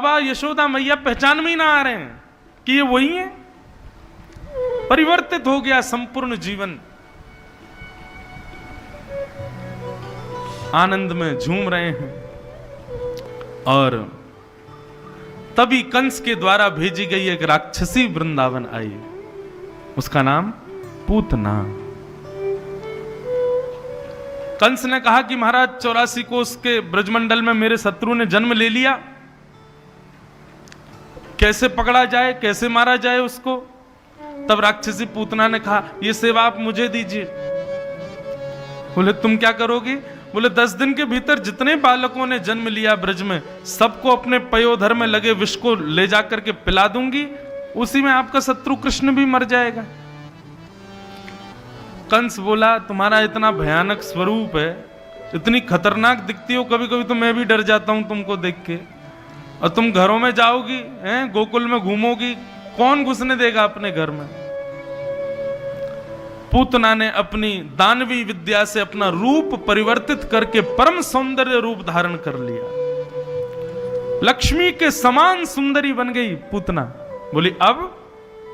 बाबा यशोदा मैया पहचान में ही ना आ रहे हैं कि ये वही है। परिवर्तित हो गया संपूर्ण जीवन, आनंद में झूम रहे हैं। और तभी कंस के द्वारा भेजी गई एक राक्षसी वृंदावन आई, उसका नाम पूतना। कंस ने कहा कि महाराज 84 कोस के ब्रजमंडल में मेरे शत्रु ने जन्म ले लिया, कैसे पकड़ा जाए, कैसे मारा जाए उसको। तब राक्षसी पूतना ने कहा ये सेवा आप मुझे दीजिए। बोले तुम क्या करोगे? बोले 10 दिन के भीतर जितने बालकों ने जन्म लिया ब्रज में, सबको अपने पयोधर में लगे विष को ले जाकर के पिला दूंगी, उसी में आपका शत्रु कृष्ण भी मर जाएगा। कंस बोला तुम्हारा इतना भयानक स्वरूप है, इतनी खतरनाक दिखती हो, कभी कभी तो मैं भी डर जाता हूं तुमको देख के। और तुम घरों में जाओगी, हैं, गोकुल में घूमोगी, कौन घुसने देगा अपने घर में? पूतना ने अपनी दानवी विद्या से अपना रूप परिवर्तित करके परम सौंदर्य रूप धारण कर लिया। लक्ष्मी के समान सुंदरी बन गई पूतना। बोली अब?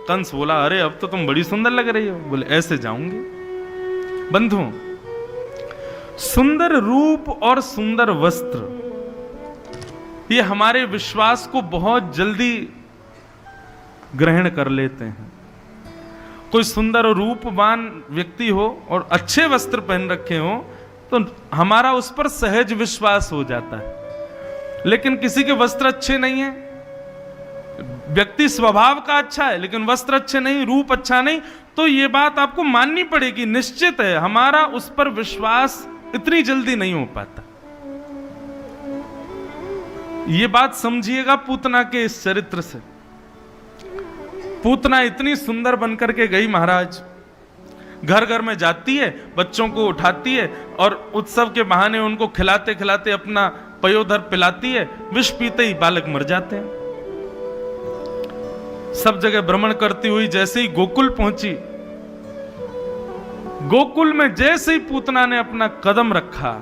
कंस बोला अरे अब तो तुम बड़ी सुंदर लग रही हो। बोले ऐसे जाऊंगी। बंधुओं, सुंदर रूप और सुंदर वस्त्र ये हमारे विश्वास को बहुत जल्दी ग्रहण कर लेते हैं। कोई सुंदर और रूपवान व्यक्ति हो और अच्छे वस्त्र पहन रखे हो तो हमारा उस पर सहज विश्वास हो जाता है। लेकिन किसी के वस्त्र अच्छे नहीं है, व्यक्ति स्वभाव का अच्छा है लेकिन वस्त्र अच्छे नहीं, रूप अच्छा नहीं, तो यह बात आपको माननी पड़ेगी। निश्चित है हमारा उस पर विश्वास इतनी जल्दी नहीं हो पाता। यह बात समझिएगा पूतना के इस चरित्र से। पूतना इतनी सुंदर बनकर के गई महाराज, घर घर में जाती है, बच्चों को उठाती है और उत्सव के बहाने उनको खिलाते खिलाते अपना पयोधर पिलाती है। विष पीते ही बालक मर जाते हैं। सब जगह भ्रमण करती हुई जैसे ही गोकुल पहुंची, गोकुल में जैसे ही पूतना ने अपना कदम रखा,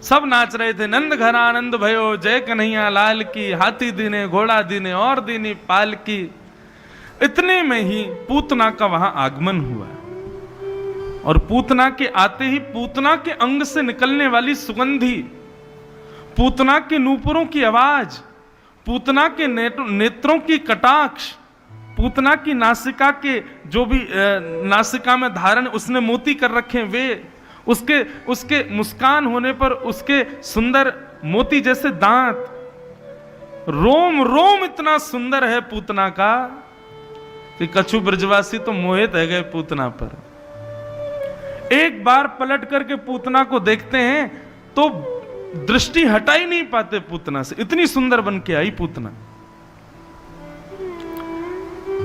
सब नाच रहे थे। नंद घर आनंद भयो, जय कन्हैया लाल की, हाथी दीने घोड़ा दीने और दीनी पाल की। इतने में ही पूतना का वहां आगमन हुआ और पूतना के आते ही पूतना के अंग से निकलने वाली सुगंधी, पूतना के नूपुरों की आवाज, पूतना के नेत्रों की कटाक्ष, पूतना की नासिका के जो भी नासिका में धारण उसने मोती कर रखे वे, उसके मुस्कान होने पर उसके सुंदर मोती जैसे दांत, रोम रोम इतना सुंदर है पूतना का कि कछु ब्रजवासी तो मोहित है गए पूतना पर। एक बार पलट करके पूतना को देखते हैं तो दृष्टि हटा ही नहीं पाते पूतना से, इतनी सुंदर बन के आई पूतना।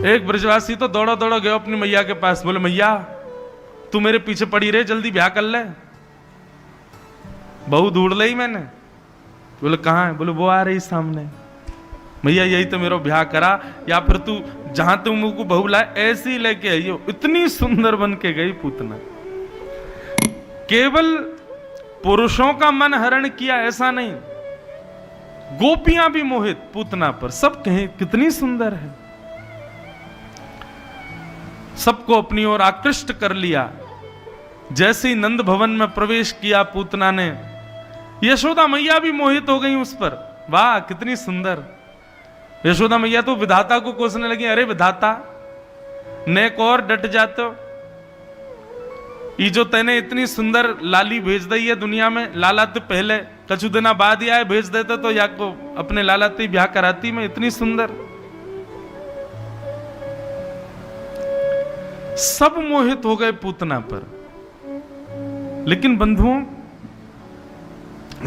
एक ब्रजवासी तो दौड़ा दौड़ा गया अपनी मैया के पास, बोले मैया तू मेरे पीछे पड़ी रहे, जल्दी ब्याह कर ले, बहू ढूंढ ली मैंने। बोले कहां है? बोले वो आ रही सामने। मैया यही तो मेरा ब्याह करा, या फिर तू जहां तुम मुझको बहू लाए ऐसी ही लेके आई हो। इतनी सुंदर बन के गई पूतना। केवल पुरुषों का मन हरण किया ऐसा नहीं, गोपियां भी मोहित पूतना पर। सब कहें कितनी सुंदर है, सबको अपनी ओर आकृष्ट कर लिया। जैसे ही नंद भवन में प्रवेश किया पूतना ने, यशोदा मैया भी मोहित हो गई उस पर। वाह कितनी सुंदर। यशोदा मैया तो विधाता को कोसने लगी, अरे विधाता नेक और डट जाते हो, ये जो तैने इतनी सुंदर लाली भेज दी है दुनिया में, लाला तो पहले कछु दिना बाद ही आए, भेज देते तो या को अपने लाला ते ब्याह कराती मैं, इतनी सुंदर। सब मोहित हो गए पूतना पर। लेकिन बंधुओं,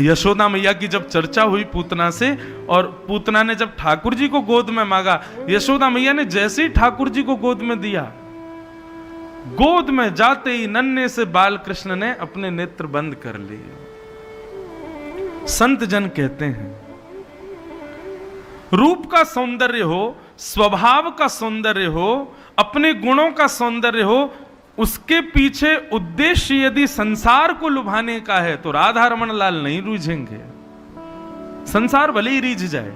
यशोदा मैया की जब चर्चा हुई पूतना से और पूतना ने जब ठाकुर जी को गोद में मांगा, यशोदा मैया ने जैसे ही ठाकुर जी को गोद में दिया, गोद में जाते ही नन्हे से बाल कृष्ण ने अपने नेत्र बंद कर लिए। संत जन कहते हैं रूप का सौंदर्य हो, स्वभाव का सौंदर्य हो, अपने गुणों का सौंदर्य हो, उसके पीछे उद्देश्य यदि संसार को लुभाने का है तो राधा रमन लाल नहीं रूझेंगे। संसार भले ही रीझ जाए,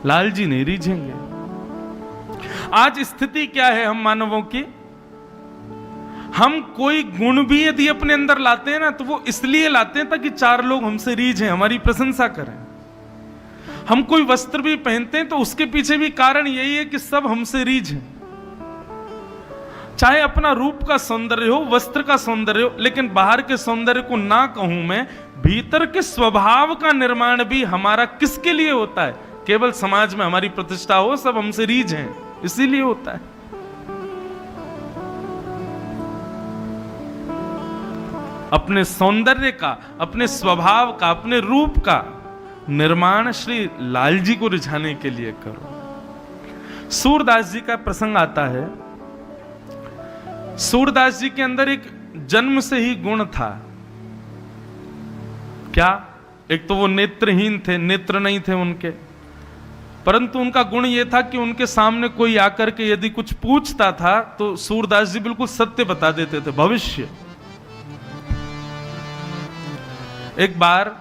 लाल जी नहीं रीझेंगे। आज स्थिति क्या है हम मानवों की, हम कोई गुण भी यदि अपने अंदर लाते हैं ना तो वो इसलिए लाते हैं ताकि चार लोग हमसे रीझें, हमारी प्रशंसा करें। हम कोई वस्त्र भी पहनते हैं तो उसके पीछे भी कारण यही है कि सब हमसे रीझें। चाहे अपना रूप का सौंदर्य हो, वस्त्र का सौंदर्य हो, लेकिन बाहर के सौंदर्य को ना कहूं मैं, भीतर के स्वभाव का निर्माण भी हमारा किसके लिए होता है? केवल समाज में हमारी प्रतिष्ठा हो, सब हमसे रीझें, इसीलिए होता है। अपने सौंदर्य का, अपने स्वभाव का, अपने रूप का निर्माण श्री लाल जी को रिझाने के लिए करो। सूरदास जी का प्रसंग आता है। सूरदास जी के अंदर एक जन्म से ही गुण था। क्या? एक तो वो नेत्रहीन थे, नेत्र नहीं थे उनके, परंतु उनका गुण यह था कि उनके सामने कोई आकर के यदि कुछ पूछता था तो सूरदास जी बिल्कुल सत्य बता देते थे, भविष्य। एक बार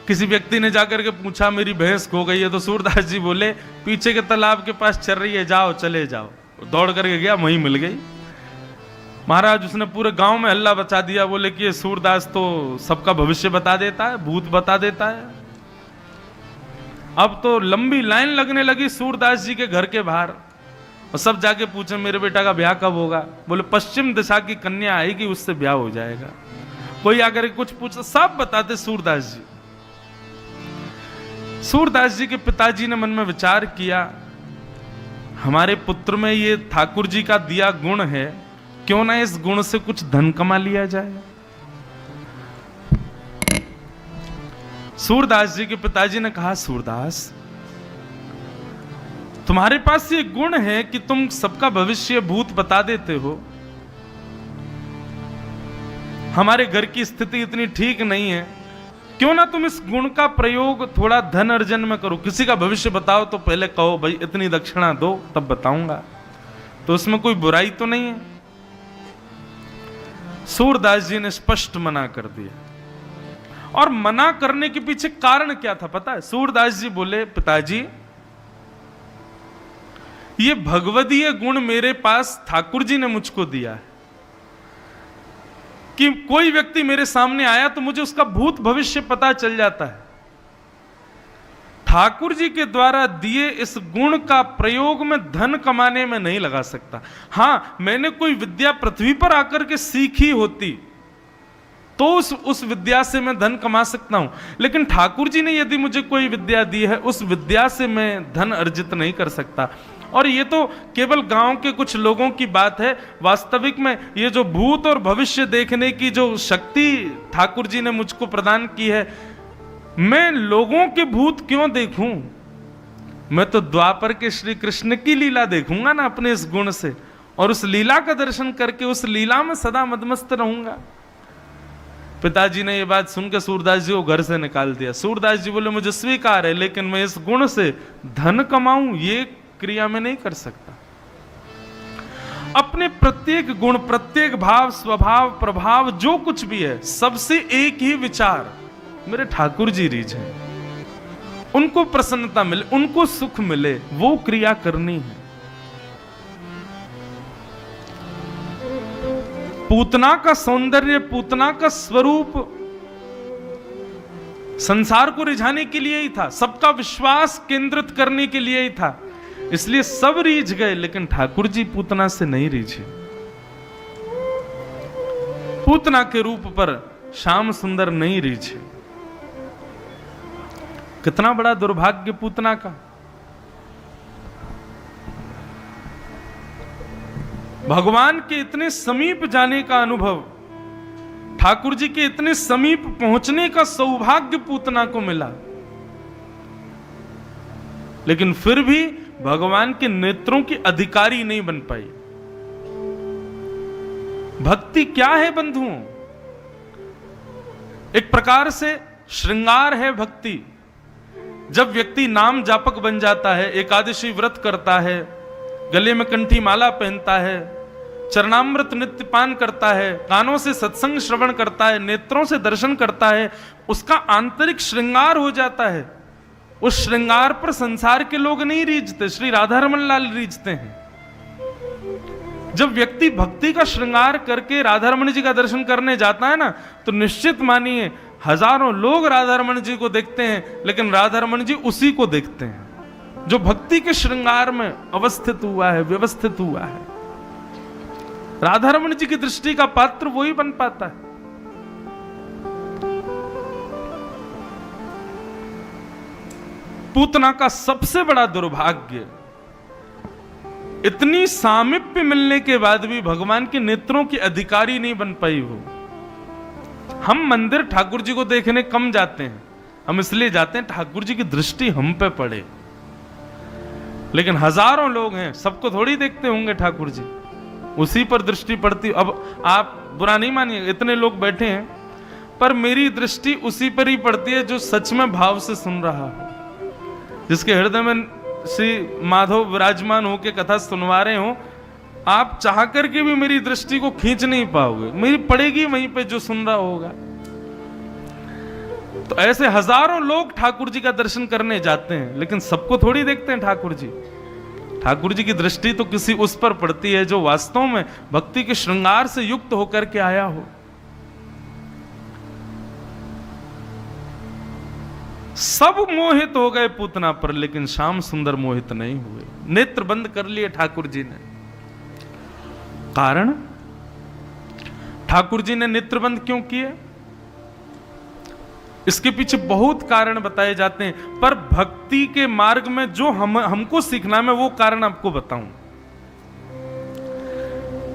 किसी व्यक्ति ने जाकर के पूछा मेरी भैंस खो गई है, तो सूरदास जी बोले पीछे के तालाब के पास चल रही है, जाओ चले जाओ। दौड़ करके गया, वहीं मिल गई। महाराज उसने पूरे गांव में हल्ला बचा दिया, बोले कि ये सूरदास तो सबका भविष्य बता देता है, भूत बता देता है। अब तो लंबी लाइन लगने लगी सूरदास जी के घर के बाहर, और सब जाके पूछे मेरे बेटा का ब्याह कब होगा? बोले पश्चिम दिशा की कन्या आएगी, उससे ब्याह हो जाएगा। कोई आकर कुछ पूछा, सब बताते सूरदास जी। सूरदास जी के पिताजी ने मन में विचार किया, हमारे पुत्र में ये ठाकुर जी का दिया गुण है, क्यों ना इस गुण से कुछ धन कमा लिया जाए। सूरदास जी के पिताजी ने कहा, सूरदास तुम्हारे पास ये गुण है कि तुम सबका भविष्य भूत बता देते हो, हमारे घर की स्थिति इतनी ठीक नहीं है, क्यों ना तुम इस गुण का प्रयोग थोड़ा धन अर्जन में करो। किसी का भविष्य बताओ तो पहले कहो भाई इतनी दक्षिणा दो तब बताऊंगा, तो उसमें कोई बुराई तो नहीं है। सूरदास जी ने स्पष्ट मना कर दिया। और मना करने के पीछे कारण क्या था पता है? सूरदास जी बोले पिताजी ये भगवदीय गुण मेरे पास ठाकुर जी ने मुझको दिया है कि कोई व्यक्ति मेरे सामने आया तो मुझे उसका भूत भविष्य पता चल जाता है। ठाकुर जी के द्वारा दिए इस गुण का प्रयोग में धन कमाने में नहीं लगा सकता। हां, मैंने कोई विद्या पृथ्वी पर आकर के सीखी होती तो उस विद्या से मैं धन कमा सकता हूं, लेकिन ठाकुर जी ने यदि मुझे कोई विद्या दी है उस विद्या से मैं धन अर्जित नहीं कर सकता। और ये तो केवल गांव के कुछ लोगों की बात है, वास्तविक में ये जो भूत और भविष्य देखने की जो शक्ति ठाकुर जी ने मुझको प्रदान की है, मैं लोगों के भूत क्यों देखूं? मैं तो द्वापर के श्री कृष्ण की लीला देखूंगा ना अपने इस गुण से, और उस लीला का दर्शन करके उस लीला में सदा मदमस्त रहूंगा। पिताजी ने यह बात सुनकर सूरदास जी को घर से निकाल दिया। सूरदास जी बोले मुझे स्वीकार है, लेकिन मैं इस गुण से धन कमाऊं ये क्रिया में नहीं कर सकता। अपने प्रत्येक गुण, प्रत्येक भाव, स्वभाव, प्रभाव जो कुछ भी है, सबसे एक ही विचार, मेरे ठाकुर जी रीझ है, उनको प्रसन्नता मिले, उनको सुख मिले, वो क्रिया करनी है। पूतना का सौंदर्य, पूतना का स्वरूप संसार को रिझाने के लिए ही था, सबका विश्वास केंद्रित करने के लिए ही था, इसलिए सब रीझ गए, लेकिन ठाकुर जी पूतना से नहीं रीझे। पूतना के रूप पर श्याम सुंदर नहीं रीझे। कितना बड़ा दुर्भाग्य पूतना का। भगवान के इतने समीप जाने का अनुभव, ठाकुर जी के इतने समीप पहुंचने का सौभाग्य पूतना को मिला, लेकिन फिर भी भगवान के नेत्रों की अधिकारी नहीं बन पाई। भक्ति क्या है बंधुओं? एक प्रकार से श्रृंगार है भक्ति। जब व्यक्ति नाम जापक बन जाता है, एकादशी व्रत करता है, गले में कंठी माला पहनता है, चरणामृत नित्य पान करता है, कानों से सत्संग श्रवण करता है, नेत्रों से दर्शन करता है, उसका आंतरिक श्रृंगार हो जाता है, उस श्रृंगार पर संसार के लोग नहीं रीझते, श्री राधा रमन लाल रीझते हैं। जब व्यक्ति भक्ति का श्रृंगार करके राधा रमन जी का दर्शन करने जाता है ना, तो निश्चित मानिए हजारों लोग राधा रमन जी को देखते हैं, लेकिन राधा रमन जी उसी को देखते हैं जो भक्ति के श्रृंगार में अवस्थित हुआ है, व्यवस्थित हुआ है। राधा रमन जी की दृष्टि का पात्र वही बन पाता है। पूतना का सबसे बड़ा दुर्भाग्य, इतनी सामीप्य मिलने के बाद भी भगवान के नेत्रों की अधिकारी नहीं बन पाई वो। हम मंदिर ठाकुर जी को देखने कम जाते हैं, हम इसलिए जाते हैं ठाकुर जी की दृष्टि हम पे पड़े, लेकिन हजारों लोग हैं, सबको थोड़ी देखते होंगे ठाकुर जी, उसी पर दृष्टि पड़ती। अब आप बुरा नहीं मानिए, इतने लोग बैठे हैं, पर मेरी दृष्टि उसी पर ही पड़ती है जो सच में भाव से सुन रहा हो, जिसके हृदय में श्री माधव विराजमान होकर कथा सुनवा रहे हो। आप चाह करके भी मेरी दृष्टि को खींच नहीं पाओगे, मेरी पड़ेगी वहीं पे जो सुन रहा होगा। तो ऐसे हजारों लोग ठाकुर जी का दर्शन करने जाते हैं, लेकिन सबको थोड़ी देखते हैं ठाकुर जी। ठाकुर जी की दृष्टि तो किसी उस पर पड़ती है जो वास्तव में भक्ति के श्रृंगार से युक्त होकर के आया हो। सब मोहित हो गए पूतना पर, लेकिन श्याम सुंदर मोहित नहीं हुए। नेत्र बंद कर लिए ठाकुर जी ने। कारण, ठाकुर जी ने नेत्र बंद क्यों किए? इसके पीछे बहुत कारण बताए जाते हैं, पर भक्ति के मार्ग में जो हमको सीखना है, मैं वो कारण आपको बताऊं।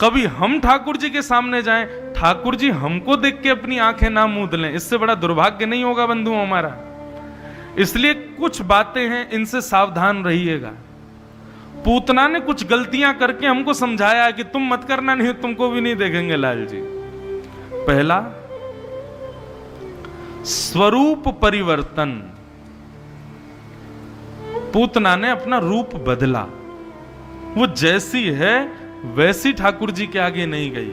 कभी हम ठाकुर जी के सामने जाएं, ठाकुर जी हमको देख के अपनी आंखें ना मूंद लें, इससे बड़ा दुर्भाग्य नहीं होगा बंधुओं हमारा। इसलिए कुछ बातें हैं, इनसे सावधान रहिएगा। पूतना ने कुछ गलतियां करके हमको समझाया कि तुम मत करना, नहीं तुमको भी नहीं देखेंगे लाल जी। पहला, स्वरूप परिवर्तन। पूतना ने अपना रूप बदला, वो जैसी है वैसी ठाकुर जी के आगे नहीं गई।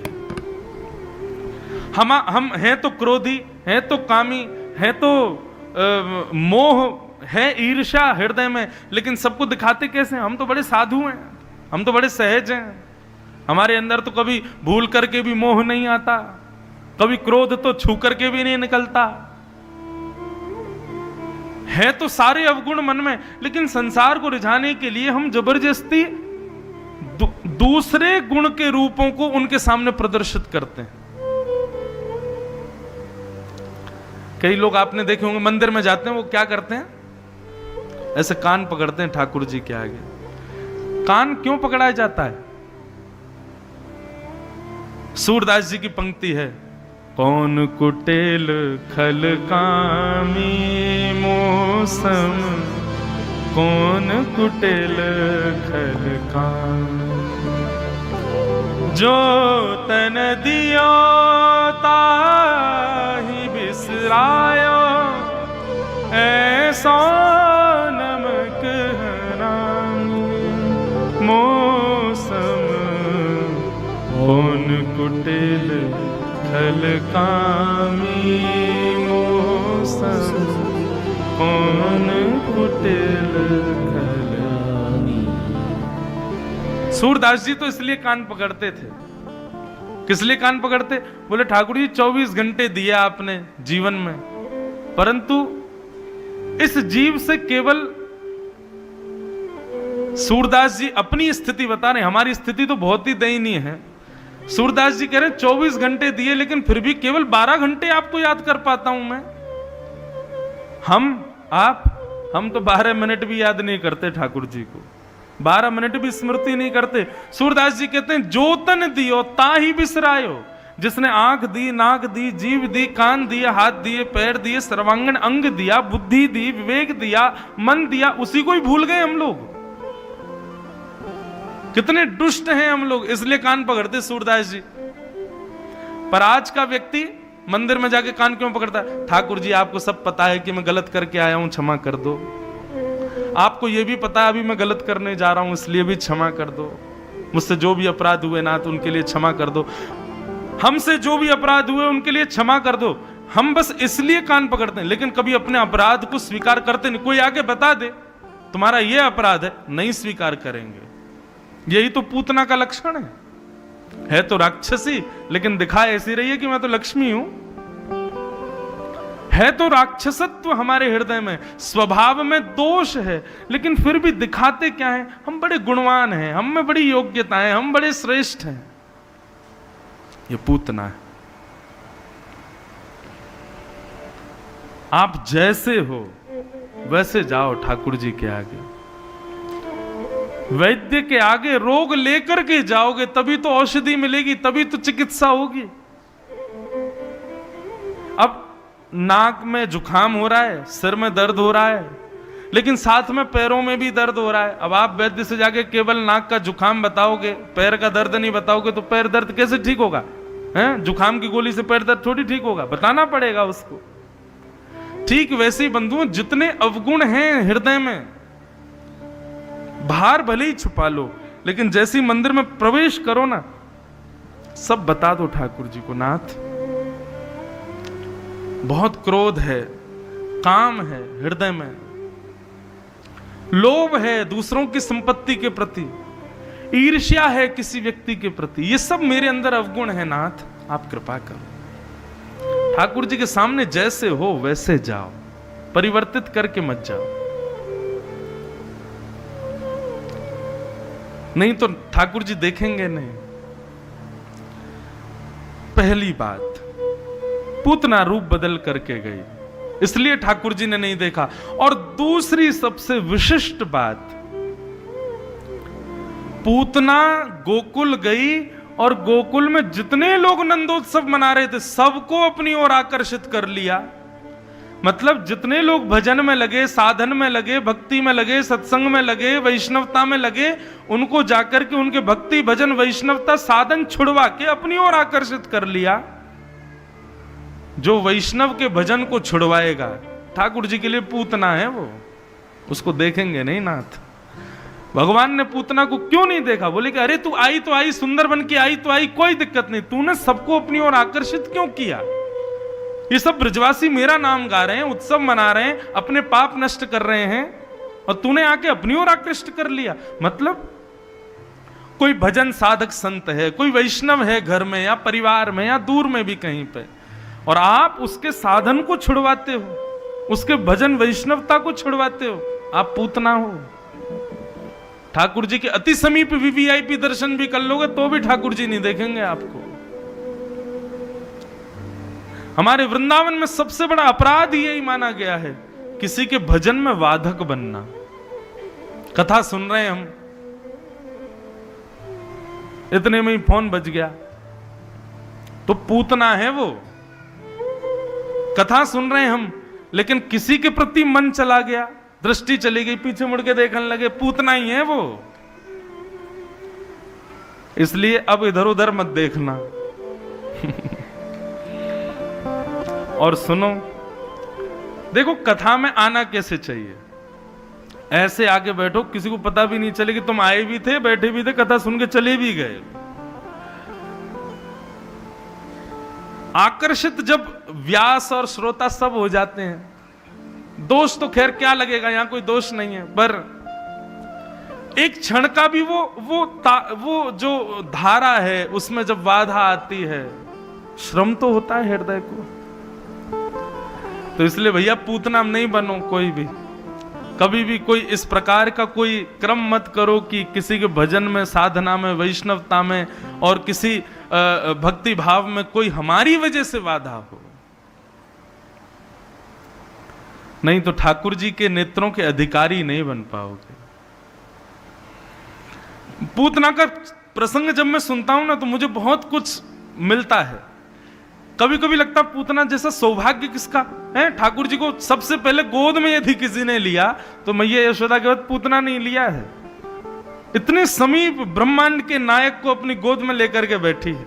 हम हैं तो क्रोधी, हैं तो कामी, हैं तो मोह है, ईर्ष्या हृदय में, लेकिन सबको दिखाते कैसे? हम तो बड़े साधु हैं, हम तो बड़े सहज हैं, हमारे अंदर तो कभी भूल करके भी मोह नहीं आता, कभी क्रोध तो छू करके भी नहीं निकलता। है तो सारे अवगुण मन में, लेकिन संसार को रिझाने के लिए हम जबरदस्ती दूसरे गुण के रूपों को उनके सामने प्रदर्शित करते हैं। कई लोग आपने देखे होंगे मंदिर में जाते हैं, वो क्या करते हैं? ऐसे कान पकड़ते हैं ठाकुर जी के आगे। कान क्यों पकड़ाया जाता है? सूरदास जी की पंक्ति है, कौन कुटेल खल कामी मौसम, कौन कुटेल खल कामी, जो तन दियो ताहि बिसरायो, ऐसा नमक हरामी मौसम, कौन कुटिल खल कामी मौसम, कौन कुटिल खल कामी। सूरदास जी तो इसलिए कान पकड़ते थे। किस लिए कान पकड़ते? बोले ठाकुर जी 24 घंटे दिए आपने जीवन में, परंतु इस जीव से केवल, सूरदास जी अपनी स्थिति बता रहे, हमारी स्थिति तो बहुत ही दयनीय है। सूरदास जी कह रहे 24 घंटे दिए, लेकिन फिर भी केवल 12 घंटे आपको याद कर पाता हूं मैं। हम तो 12 मिनट भी याद नहीं करते ठाकुर जी को, 12 मिनट भी स्मृति नहीं करते। सूरदास जी कहते हैं, जो तन दियो ताहि बिसरायो, जिसने आंख दी, नाक दी, जीव दी, कान दिया, हाथ दिए, पैर दिए, सर्वांगन अंग दिया, बुद्धि दी, विवेक दिया, मन दिया, उसी को ही भूल गए हम लोग। कितने दुष्ट हैं हम लोग, इसलिए कान पकड़ते सूरदास जी। पर आज का व्यक्ति मंदिर में जाके कान क्यों पकड़ता है? ठाकुर जी आपको सब पता है कि मैं गलत करके आया हूं, क्षमा कर दो। आपको यह भी पता है अभी मैं गलत करने जा रहा हूं, इसलिए भी क्षमा कर दो। मुझसे जो भी अपराध हुए ना, तो उनके लिए क्षमा कर दो। हमसे जो भी अपराध हुए उनके लिए क्षमा कर दो। हम बस इसलिए कान पकड़ते हैं, लेकिन कभी अपने अपराध को स्वीकार करते नहीं। कोई आके बता दे तुम्हारा ये अपराध है, नहीं स्वीकार करेंगे। यही तो पूतना का लक्षण है तो राक्षसी, लेकिन दिखा ऐसी रही है कि मैं तो लक्ष्मी हूं। है तो राक्षसत्व हमारे हृदय में, स्वभाव में दोष है, लेकिन फिर भी दिखाते क्या है? हम बड़े गुणवान हैं, हम में बड़ी योग्यताएं, हम बड़े श्रेष्ठ हैं। ये पूतना है। आप जैसे हो वैसे जाओ ठाकुर जी के आगे, वैद्य के आगे रोग लेकर के जाओगे, तभी तो औषधि मिलेगी, तभी तो चिकित्सा होगी। अब नाक में जुकाम हो रहा है, सिर में दर्द हो रहा है, लेकिन साथ में पैरों में भी दर्द हो रहा है। अब आप वैद्य से जाके केवल नाक का जुकाम बताओगे, पैर का दर्द नहीं बताओगे, तो पैर दर्द कैसे ठीक होगा? हैं? जुकाम की गोली से पैर दर्द थोड़ी ठीक होगा, बताना पड़ेगा उसको। ठीक वैसे ही बंधुओं, जितने अवगुण हैं हृदय में, बाहर भले ही छुपा लो, लेकिन जैसे ही मंदिर में प्रवेश करो ना, सब बता दो ठाकुर जी को। नाथ, बहुत क्रोध है, काम है हृदय में, लोभ है दूसरों की संपत्ति के प्रति, ईर्ष्या है किसी व्यक्ति के प्रति, ये सब मेरे अंदर अवगुण है। नाथ, आप कृपा करो। ठाकुर जी के सामने जैसे हो वैसे जाओ, परिवर्तित करके मत जाओ। नहीं तो ठाकुर जी देखेंगे नहीं। पहली बात, पूतना रूप बदल करके गई, इसलिए ठाकुर जी ने नहीं देखा। और दूसरी सबसे विशिष्ट बात, पूतना गोकुल गई और गोकुल में जितने लोग नंदोत्सव मना रहे थे सबको अपनी ओर आकर्षित कर लिया। मतलब जितने लोग भजन में लगे, साधन में लगे, भक्ति में लगे, सत्संग में लगे, वैष्णवता में लगे, उनको जाकर के उनके भक्ति भजन वैष्णवता साधन छुड़वा के अपनी ओर आकर्षित कर लिया। जो वैष्णव के भजन को छुड़वाएगा, ठाकुर जी के लिए पूतना है वो, उसको देखेंगे नहीं। नाथ, भगवान ने पूतना को क्यों नहीं देखा? बोले कि अरे तू आई तो आई, सुंदर बन के आई तो आई, कोई दिक्कत नहीं, तूने सबको अपनी ओर आकर्षित क्यों किया? ये सब ब्रजवासी मेरा नाम गा रहे हैं, उत्सव मना रहे हैं, अपने पाप नष्ट कर रहे हैं, और तूने आके अपनी ओर आकृष्ट कर लिया। मतलब कोई भजन साधक संत है, कोई वैष्णव है घर में या परिवार में या दूर में भी कहीं पे, और आप उसके साधन को छुड़वाते हो, उसके भजन वैष्णवता को छुड़वाते हो, आप पूतना हो। ठाकुर जी के अति समीप वीवीआईपी दर्शन भी कर लोगे तो भी ठाकुर जी नहीं देखेंगे आपको। हमारे वृंदावन में सबसे बड़ा अपराध यही माना गया है, किसी के भजन में वादक बनना। कथा सुन रहे हैं हम, इतने में ही फोन बज गया, तो पूतना है वो। कथा सुन रहे हैं हम, लेकिन किसी के प्रति मन चला गया, दृष्टि चली गई, पीछे मुड़ के देखने लगे, पूतना ही है वो। इसलिए अब इधर उधर मत देखना। और सुनो, देखो कथा में आना कैसे चाहिए। ऐसे आगे बैठो, किसी को पता भी नहीं चले कि तुम आए भी थे, बैठे भी थे, कथा सुन के चले भी गए। आकर्षित जब व्यास और श्रोता सब हो जाते हैं, दोष तो खैर क्या लगेगा, यहां कोई दोष नहीं है, पर एक क्षण का भी वो जो धारा है उसमें जब बाधा आती है, श्रम तो होता है हृदय को। तो इसलिए भैया पूतना नहीं बनो कोई भी, कभी भी कोई इस प्रकार का कोई क्रम मत करो कि किसी के भजन में, साधना में, वैष्णवता में और किसी भक्ति भाव में कोई हमारी वजह से बाधा हो। नहीं तो ठाकुर जी के नेत्रों के अधिकारी नहीं बन पाओगे। पूतना का प्रसंग जब मैं सुनता हूं ना, तो मुझे बहुत कुछ मिलता है। कभी कभी लगता है पूतना जैसा सौभाग्य किसका है। ठाकुर जी को सबसे पहले गोद में यदि किसी ने लिया तो मैया यशोदा के बाद पूतना नहीं लिया है। इतने समीप ब्रह्मांड के नायक को अपनी गोद में लेकर के बैठी है।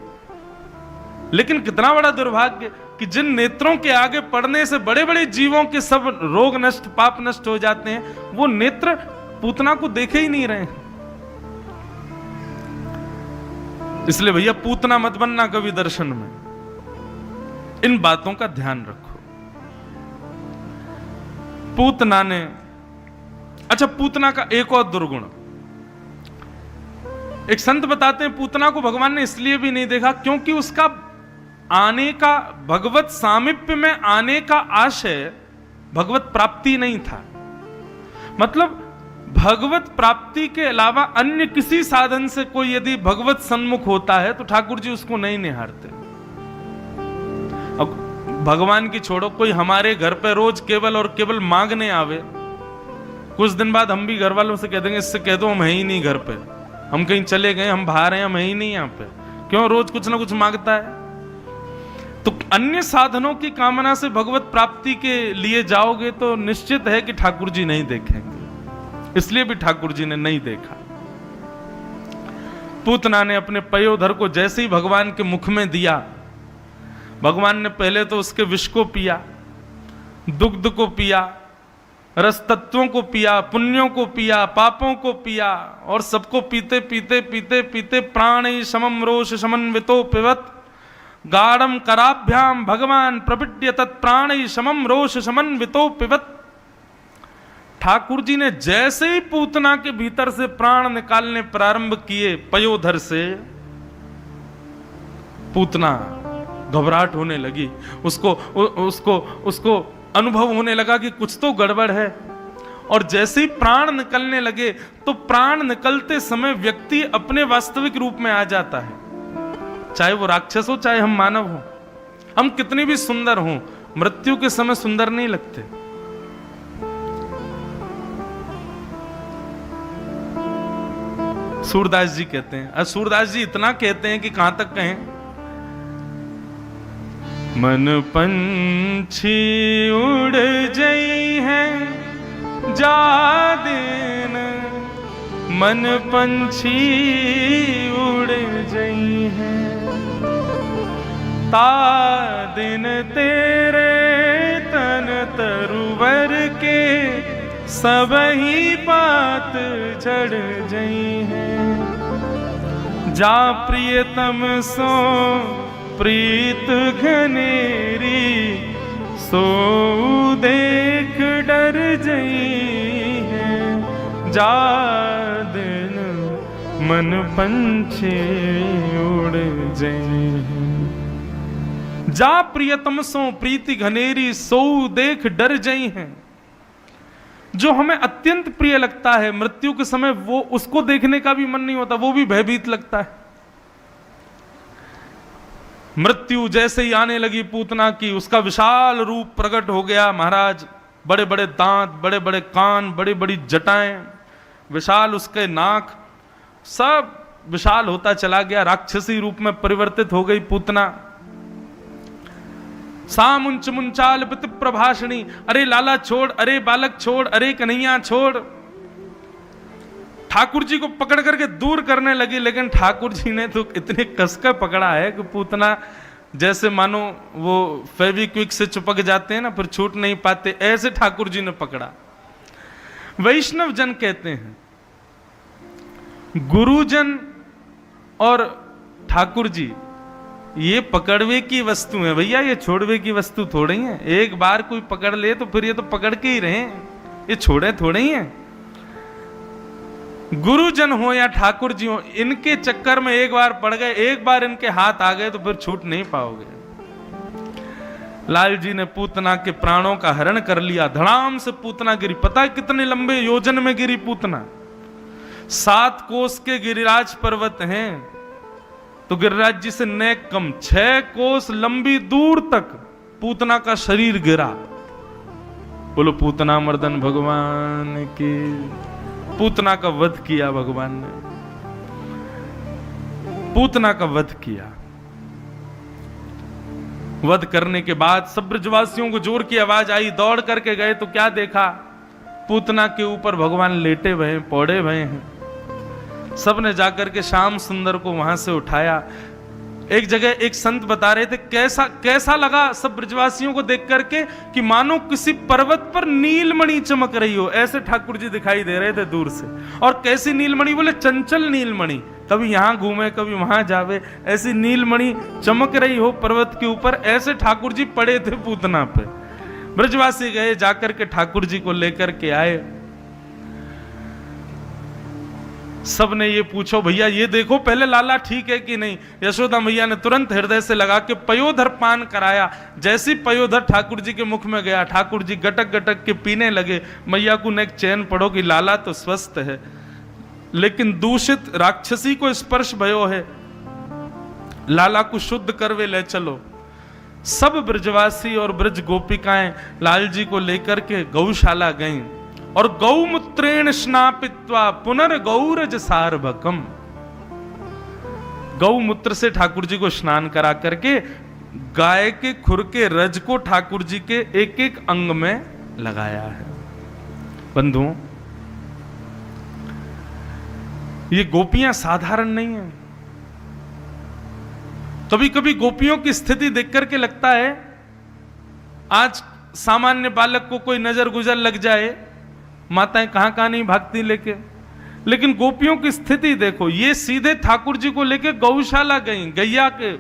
लेकिन कितना बड़ा दुर्भाग्य कि जिन नेत्रों के आगे पड़ने से बड़े बड़े जीवों के सब रोग नष्ट, पाप नष्ट हो जाते हैं, वो नेत्र पूतना को देखे ही नहीं रहे हैं। इसलिए भैया पूतना मत बनना कभी दर्शन में। इन बातों का ध्यान रखो। पूतना ने, अच्छा पूतना का एक और दुर्गुण, एक संत बताते हैं पूतना को भगवान ने इसलिए भी नहीं देखा क्योंकि उसका आने का, भगवत सामीप्य में आने का आशय भगवत प्राप्ति नहीं था। मतलब भगवत प्राप्ति के अलावा अन्य किसी साधन से कोई यदि भगवत सन्मुख होता है तो ठाकुर जी उसको नहीं निहारते। अब भगवान की छोड़ो, कोई हमारे घर पे रोज केवल और केवल मांगने आवे, कुछ दिन बाद हम भी घर वालों से कह देंगे, इससे कह दो हम है ही नहीं घर पे, हम कहीं चले गए, हम बाहर हैं, हम है ही नहीं यहाँ पे, क्यों रोज कुछ ना कुछ मांगता है। तो अन्य साधनों की कामना से भगवत प्राप्ति के लिए जाओगे तो निश्चित है कि ठाकुर जी नहीं देखेंगे, इसलिए भी ठाकुर जी ने नहीं देखा। पूतना ने अपने पयोधर को जैसे ही भगवान के मुख में दिया, भगवान ने पहले तो उसके विष को पिया, दुग्ध को पिया, रस तत्वों को पिया, पुण्यों को पिया, पापों को पिया, और सबको पीते पीते पीते पीते प्राणी समम रोष समन्वितो पिबत गाढ़म कराभ्याम भगवान प्रविड्य तत्प्राणी समम रोष समन्वितो पिबत। ठाकुर जी ने जैसे ही पूतना के भीतर से प्राण निकालने प्रारंभ किए पयोधर से, पूतना घबराहट होने लगी, उसको अनुभव होने लगा कि कुछ तो गड़बड़ है। और जैसे ही प्राण निकलने लगे तो प्राण निकलते समय व्यक्ति अपने वास्तविक रूप में आ जाता है, चाहे वो राक्षस हो चाहे हम मानव हो। हम कितने भी सुंदर हों, मृत्यु के समय सुंदर नहीं लगते। सूरदास जी कहते हैं, सूरदास जी इतना कहते हैं कि कहां तक कहें, मन पंछी उड़ जई है जा दिन, मन पंछी उड़ जई है ता दिन तेरे तन तरुवर के सब ही बात झड़ जई है। जा प्रियतम सो प्रीत घनेरी, सो देख डर जई है। जा दिन मन पंछी उड़ जई है। जा प्रियतम सो प्रीति घनेरी, सो देख डर जई है। जो हमें अत्यंत प्रिय लगता है, मृत्यु के समय वो उसको देखने का भी मन नहीं होता, वो भी भयभीत लगता है। मृत्यु जैसे ही आने लगी पूतना की, उसका विशाल रूप प्रकट हो गया महाराज। बड़े बड़े दांत, बड़े बड़े कान, बड़ी बड़ी जटाएं, विशाल उसके नाक, सब विशाल होता चला गया। राक्षसी रूप में परिवर्तित हो गई पूतना। सामुंच मुंचाल पित प्रभाषणी, अरे लाला छोड़, अरे बालक छोड़, अरे कन्हैया छोड़। ठाकुर जी को पकड़ करके दूर करने लगी, लेकिन ठाकुर जी ने तो इतने कसकर पकड़ा है कि पूतना जैसे मानो वो फेविक्विक से चिपक जाते हैं ना, फिर छूट नहीं पाते, ऐसे ठाकुर जी ने पकड़ा। वैष्णव जन कहते हैं गुरुजन और ठाकुर जी ये पकड़वे की वस्तु है भैया, ये छोड़वे की वस्तु थोड़ी है। एक बार कोई पकड़ ले तो फिर ये तो पकड़ के ही रहे, ये छोड़े थोड़े ही हैं। गुरुजन हो या ठाकुर जी हो, इनके चक्कर में एक बार पड़ गए, एक बार इनके हाथ आ गए तो फिर छूट नहीं पाओगे। लाल जी ने पूतना के प्राणों का हरण कर लिया, धड़ाम से पूतना गिरी। पता है कितने लंबे योजन में गिरी पूतना? 7 कोस के गिरिराज पर्वत हैं, तो गिरिराज जी से नेक कम 6 कोस लंबी दूर तक पूतना का शरीर गिरा। बोलो पूतना मर्दन भगवान की। पूतना का वध किया भगवान ने, पूतना का वध किया। वध करने के बाद सब ब्रजवासियों को जोर की आवाज आई, दौड़ करके गए तो क्या देखा? पूतना के ऊपर भगवान लेटे हुए हैं, पौड़े हुए हैं। सब ने जाकर के श्याम सुंदर को वहां से उठाया। एक जगह एक संत बता रहे थे कैसा लगा सब ब्रजवासियों को देख करके कि मानो किसी पर्वत पर नीलमणि चमक रही हो, ऐसे ठाकुर जी दिखाई दे रहे थे दूर से। और कैसी नीलमणि? बोले चंचल नीलमणि। कभी यहां घूमे कभी वहां जावे, ऐसी नीलमणि चमक रही हो पर्वत के ऊपर, ऐसे ठाकुर जी पड़े थे पूतना पे। ब्रजवासी गए, जाकर के ठाकुर जी को लेकर के आए। सब ने ये पूछो भैया ये देखो पहले लाला ठीक है कि नहीं। यशोदा मैया ने तुरंत हृदय से लगा के पयोधर पान कराया। जैसी पयोधर ठाकुर जी के मुख में गया, ठाकुर जी गटक गटक के पीने लगे। मैया को ने एक चैन पड़ो कि लाला तो स्वस्थ है, लेकिन दूषित राक्षसी को स्पर्श भयो है, लाला को शुद्ध करवे ले चलो। सब ब्रजवासी और ब्रज गोपिकाएं लाल जी को लेकर के गौशाला गईं और गौमूत्रेण स्नापित्वा पुनर्गौरज सार्वकम, गौमूत्र से ठाकुर जी को स्नान करा करके गाय के खुर के रज को ठाकुर जी के एक एक अंग में लगाया है। बंधुओं, ये गोपियां साधारण नहीं है। कभी कभी गोपियों की स्थिति देख करके लगता है आज सामान्य बालक को कोई नजर गुजर लग जाए, माताएं कहां कहां नहीं भागती लेके, लेकिन गोपियों की स्थिति देखो। ये सीधे ठाकुर जी को लेके गौशाला गई, गैया के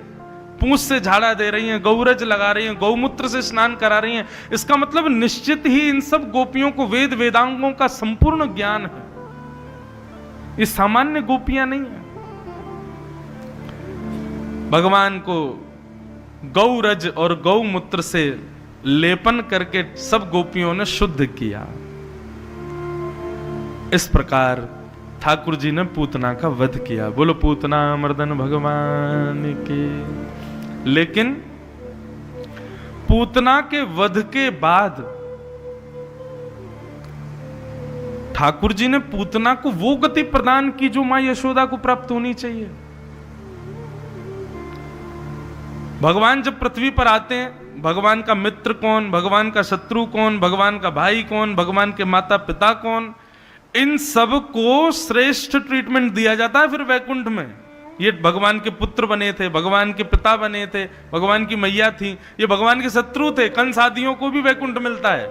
पूंछ से झाड़ा दे रही हैं, गौरज लगा रही हैं, गौमूत्र से स्नान करा रही हैं। इसका मतलब निश्चित ही इन सब गोपियों को वेद वेदांगों का संपूर्ण ज्ञान है। ये सामान्य गोपियां नहीं है। भगवान को गौरज और गौमूत्र से लेपन करके सब गोपियों ने शुद्ध किया। इस प्रकार ठाकुर जी ने पूतना का वध किया। बोलो पूतना मर्दन भगवान के। लेकिन पूतना के वध के बाद ठाकुर जी ने पूतना को वो गति प्रदान की जो मां यशोदा को प्राप्त होनी चाहिए। भगवान जब पृथ्वी पर आते हैं, भगवान का मित्र कौन, भगवान का शत्रु कौन, भगवान का भाई कौन, भगवान के माता पिता कौन, इन सब को श्रेष्ठ ट्रीटमेंट दिया जाता है। फिर वैकुंठ में ये भगवान के पुत्र बने थे, भगवान के पिता बने थे, भगवान की मैया थी, ये भगवान के शत्रु थे। कंस आदियों को भी वैकुंठ मिलता है।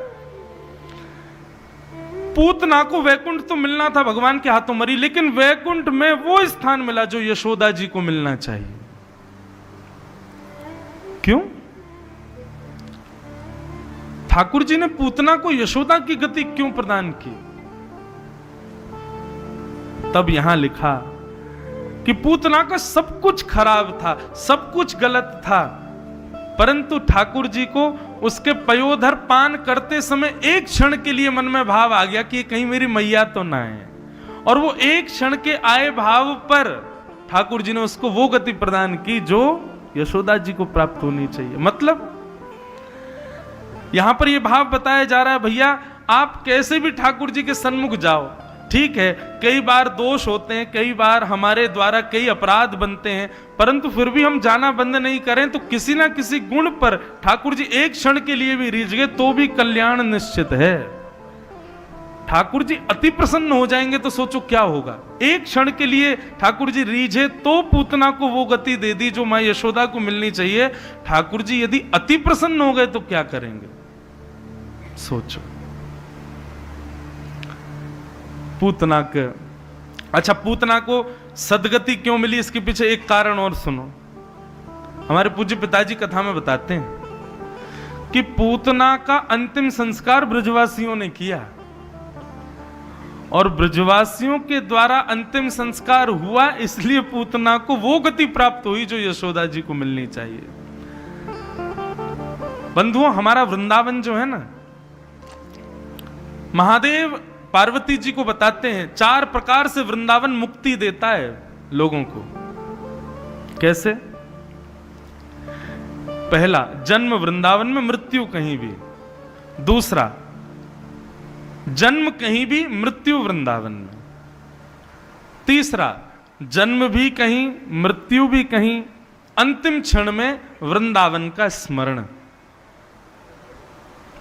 पूतना को वैकुंठ तो मिलना था, भगवान के हाथों मरी, लेकिन वैकुंठ में वो स्थान मिला जो यशोदा जी को मिलना चाहिए। क्यों? ठाकुर जी ने पूतना को यशोदा की गति क्यों प्रदान की? तब यहां लिखा कि पूतना का सब कुछ खराब था, सब कुछ गलत था, परंतु ठाकुर जी को उसके पयोधर पान करते समय एक क्षण के लिए मन में भाव आ गया कि कहीं मेरी मैया तो ना है, और वो एक क्षण के आए भाव पर ठाकुर जी ने उसको वो गति प्रदान की जो यशोदा जी को प्राप्त होनी चाहिए। मतलब यहां पर यह भाव बताया जा रहा है, भैया आप कैसे भी ठाकुर जी के सन्मुख जाओ, ठीक है कई बार दोष होते हैं, कई बार हमारे द्वारा कई अपराध बनते हैं, परंतु फिर भी हम जाना बंद नहीं करें तो किसी ना किसी गुण पर ठाकुर जी एक क्षण के लिए भी रीझ गए तो भी कल्याण निश्चित है। ठाकुर जी अति प्रसन्न हो जाएंगे तो सोचो क्या होगा। एक क्षण के लिए ठाकुर जी रीझे तो पूतना को वो गति दे दी जो मां यशोदा को मिलनी चाहिए। ठाकुर जी यदि अति प्रसन्न हो गए तो क्या करेंगे, सोचो। पूतना के अच्छा, पूतना को सदगति क्यों मिली, इसके पीछे एक कारण और सुनो। हमारे पूज्य पिताजी कथा में बताते हैं कि पूतना का अंतिम संस्कार ब्रजवासियों ने किया, और ब्रजवासियों के द्वारा अंतिम संस्कार हुआ, इसलिए पूतना को वो गति प्राप्त हुई जो यशोदा जी को मिलनी चाहिए। बंधुओं, हमारा वृंदावन जो है ना, महादेव पार्वती जी को बताते हैं 4 प्रकार से वृंदावन मुक्ति देता है लोगों को। कैसे? पहला, जन्म वृंदावन में, मृत्यु कहीं भी। दूसरा, जन्म कहीं भी, मृत्यु वृंदावन में। तीसरा, जन्म भी कहीं, मृत्यु भी कहीं, अंतिम क्षण में वृंदावन का स्मरण।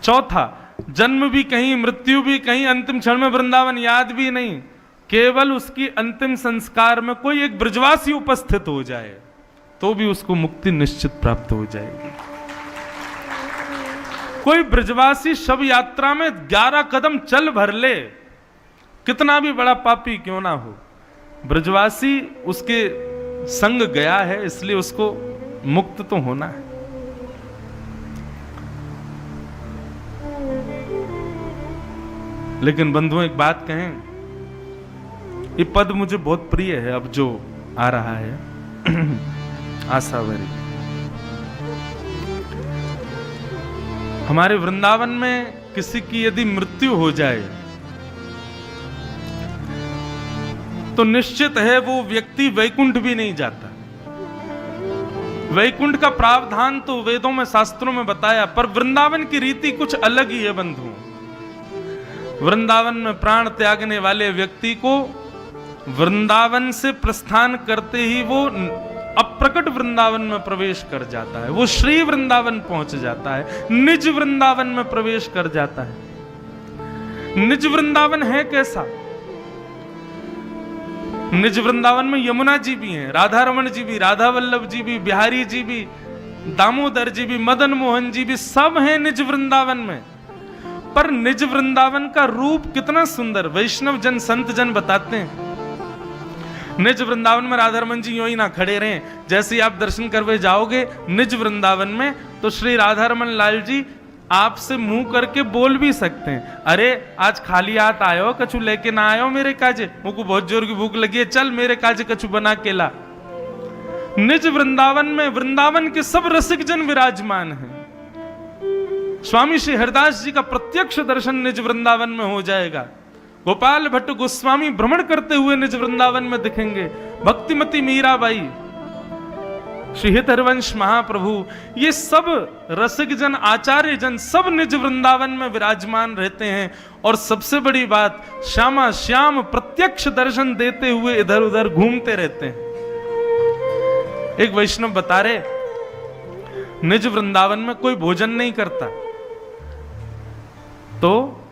चौथा, जन्म भी कहीं, मृत्यु भी कहीं, अंतिम क्षण में वृंदावन याद भी नहीं, केवल उसकी अंतिम संस्कार में कोई एक ब्रजवासी उपस्थित हो जाए तो भी उसको मुक्ति निश्चित प्राप्त हो जाएगी। कोई ब्रजवासी शव यात्रा में 11 कदम चल भर ले, कितना भी बड़ा पापी क्यों ना हो, ब्रजवासी उसके संग गया है, इसलिए उसको मुक्त तो होना है। लेकिन बंधुओं एक बात कहें, ये पद मुझे बहुत प्रिय है अब जो आ रहा है आसावरी। हमारे वृंदावन में किसी की यदि मृत्यु हो जाए तो निश्चित है वो व्यक्ति वैकुंठ भी नहीं जाता। वैकुंठ का प्रावधान तो वेदों में शास्त्रों में बताया, पर वृंदावन की रीति कुछ अलग ही है बंधुओं। वृंदावन में प्राण त्यागने वाले व्यक्ति को वृंदावन से प्रस्थान करते ही वो अप्रकट वृंदावन में प्रवेश कर जाता है, वो श्री वृंदावन पहुंच जाता है, निज वृंदावन में प्रवेश कर जाता है। निज वृंदावन है कैसा? निज वृंदावन में यमुना जी भी हैं, राधा रमण जी भी, राधा वल्लभ जी भी, बिहारी जी भी, दामोदर जी भी, मदन मोहन जी भी, सब हैं निज वृंदावन में। पर निज वृंदावन का रूप कितना सुंदर, वैष्णव जन संत जन बताते हैं। निज वृंदावन में राधा रमन जी यूं ही ना खड़े रहे, जैसे ही आप दर्शन करवे जाओगे निज वृंदावन में तो श्री राधा रमन लाल जी आपसे मुंह करके बोल भी सकते हैं, अरे आज खाली हाथ आयो, कछु लेके ना आयो मेरे काजे, मुझको बहुत जोर की भूख लगी है, चल मेरे काजे कछु बना के ला। निज वृंदावन में वृंदावन के सब रसिक जन विराजमान हैं। स्वामी श्री हरिदास जी का प्रत्यक्ष दर्शन निज वृंदावन में हो जाएगा। गोपाल भट्ट गोस्वामी भ्रमण करते हुए निज वृंदावन में दिखेंगे। भक्तिमती मीराबाई, श्री हित हरिवंश महाप्रभु, ये सब रसिक जन, आचार्य जन सब निज वृंदावन में विराजमान रहते हैं। और सबसे बड़ी बात, श्यामा श्याम प्रत्यक्ष दर्शन देते हुए इधर उधर घूमते रहते हैं। एक वैष्णव बता रहे, निज वृंदावन में कोई भोजन नहीं करता, तो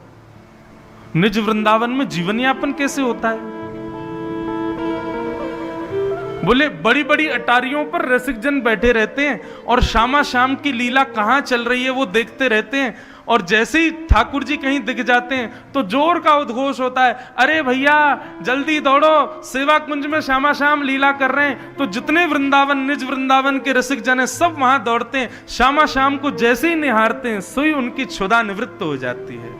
निज वृंदावन में जीवन यापन कैसे होता है? बोले बड़ी बड़ी अटारियों पर रसिक जन बैठे रहते हैं और श्यामा श्याम की लीला कहां चल रही है वो देखते रहते हैं। और जैसे ही ठाकुर जी कहीं दिख जाते हैं तो जोर का उद्घोष होता है, अरे भैया जल्दी दौड़ो, सेवा कुंज में श्यामा श्याम लीला कर रहे हैं। तो जितने वृंदावन निज वृंदावन के रसिक जन है सब वहां दौड़ते हैं। श्यामा श्याम को जैसे ही निहारते हैं सोई उनकी क्षुधा निवृत्त हो जाती है,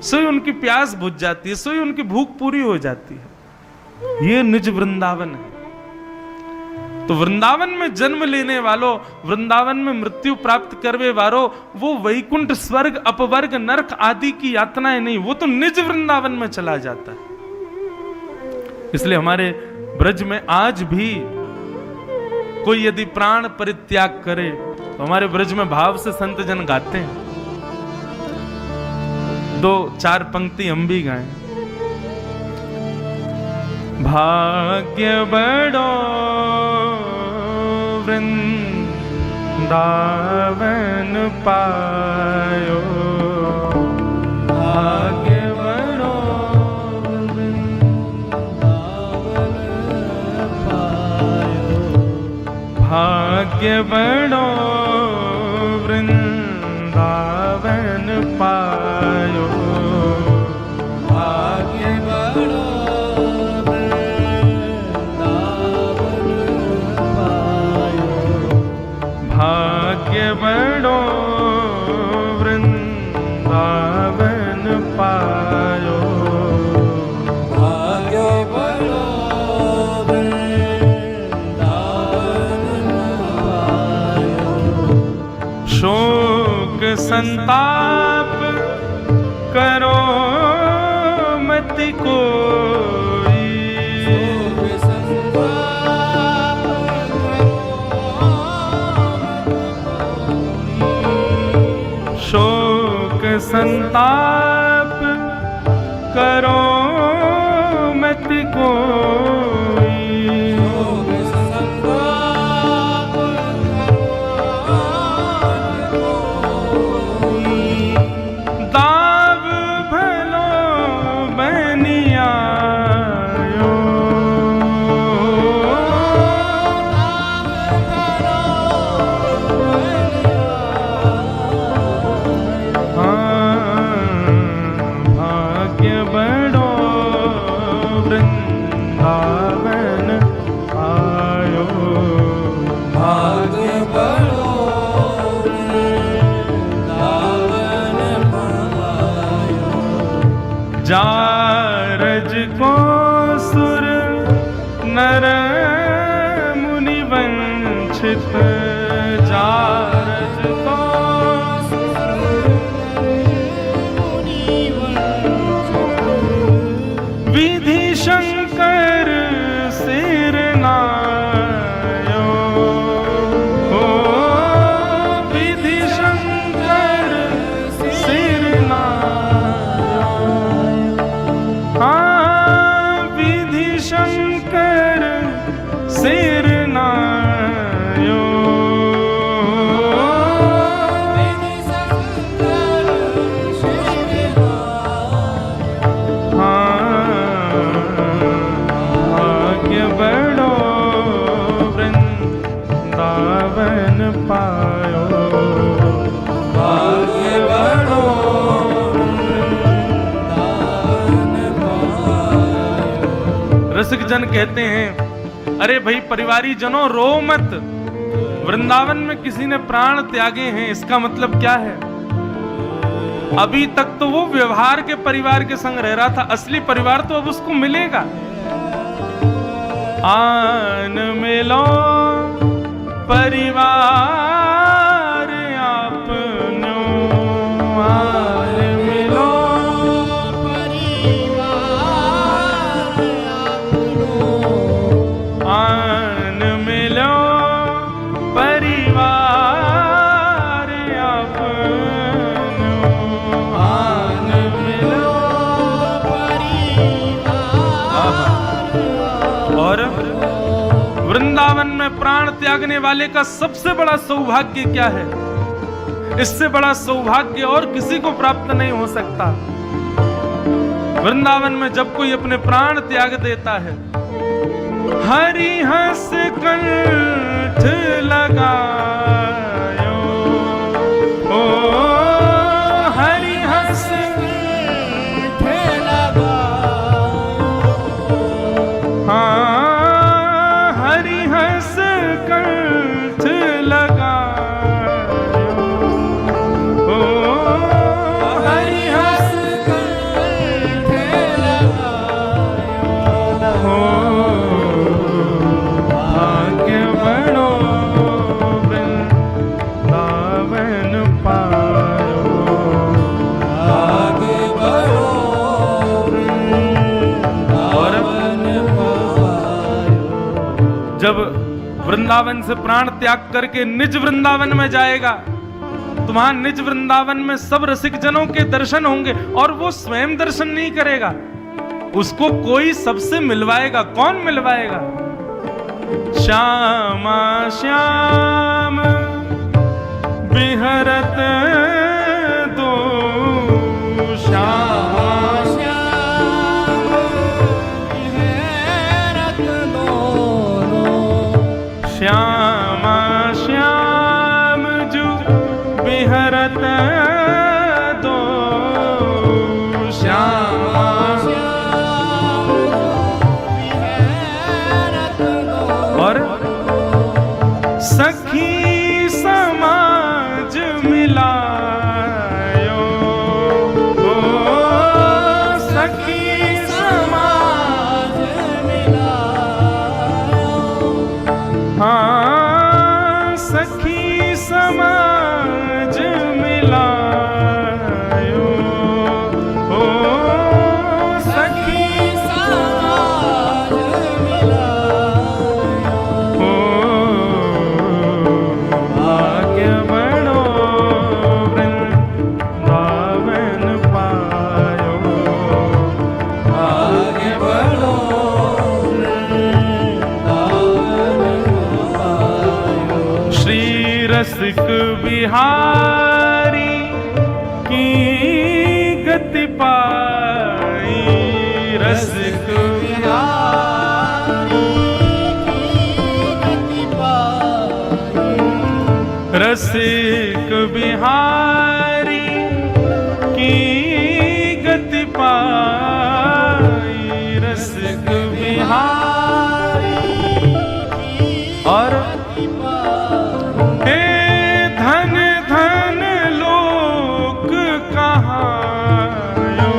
सोई उनकी प्यास बुझ जाती है, सोई उनकी भूख पूरी हो जाती है। ये निज वृंदावन है। तो वृंदावन में जन्म लेने वालों, वृंदावन में मृत्यु प्राप्त करवे वालों, वो वैकुंठ स्वर्ग अपवर्ग नरक आदि की यातनाएं नहीं, वो तो निज वृंदावन में चला जाता है। इसलिए हमारे ब्रज में आज भी कोई यदि प्राण परित्याग करे तो हमारे ब्रज में भाव से संत जन गाते हैं। 2-4 पंक्ति हम भी गाएं। भाग्य बड़ो वृंदावन पायो, भाग्य बड़ो वृंदावन पायो, भाग्य बड़ो वृंदावन पायो, भाग्य बड़ो भाग्य बड़ो वृंदावन पायो, भाग्य बड़ो वृंदावन पायो। शोक संताप करो मत कोई, शोक संताप करो मत कोई, दाव भलो बनियायो, भाग्य बड़ो वृंदावन को सुर नर मुनि वंचित जारज को विधि शंकर सिर नायो हो विधि शंकर सिर नायो हाँ विधि शंकर सिर नायो वृंदावन पायो भाग्य बड़ो रसिक जन कहते हैं, अरे भाई परिवारी जनों रो मत, वृंदावन में किसी ने प्राण त्यागे हैं, इसका मतलब क्या है? अभी तक तो वो व्यवहार के परिवार के संग रह रहा था, असली परिवार तो अब उसको मिलेगा। आन मिलो परिवार आपनो आन मिलो परिवार आपनो आन मिलो परिवार आपनो आन मिलो परिवार। और वृंदावन में प्राण त्यागने वाले का सबसे बड़ा सौभाग्य क्या है? इससे बड़ा सौभाग्य और किसी को प्राप्त नहीं हो सकता। वृंदावन में जब कोई अपने प्राण त्याग देता है, हरि हंस कंठ लगायो ओ हरि हंस कंठ लगायो हाँ कंठ लगायो ओ हरि हंस कंठ लगायो हो भाग्य बड़ो वृंदावन पायो भाग्य बड़ो वृंदावन पायो। जब वृंदावन से प्राण त्याग करके निज वृंदावन में जाएगा, तुम्हारा निज वृंदावन में सब रसिक जनों के दर्शन होंगे, और वो स्वयं दर्शन नहीं करेगा, उसको कोई सबसे मिलवाएगा। कौन मिलवाएगा? श्यामा श्याम बिहरत दो श्यामा श्यामा श्याम जू बिहरत दो श्यामा श्याम बिहरत दो। और सखी समाज मिलायो ओ सखी समाज मिलायो हाँ सखी समाज मिलायो हो सखी समाज मिलायो हो भाग्य बड़ो वृंदावन पायो भाग्य बड़ो रसिक बिहारी की गति पाई रसिक बिहारी की गति पाई रसिक बिहारी की गति पाई रसिक बिहारी और धन धन लोक कहायो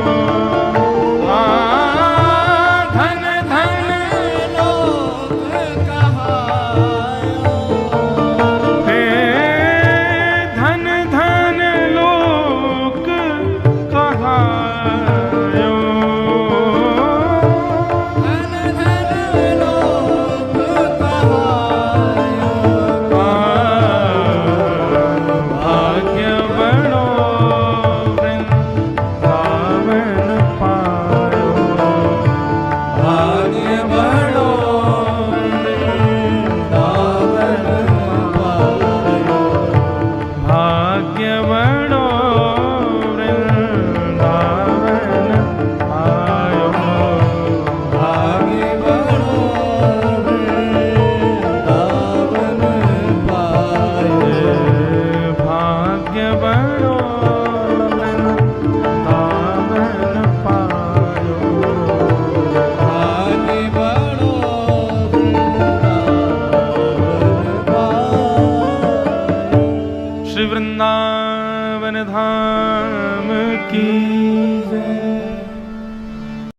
श्री वृंदावन धाम की जय।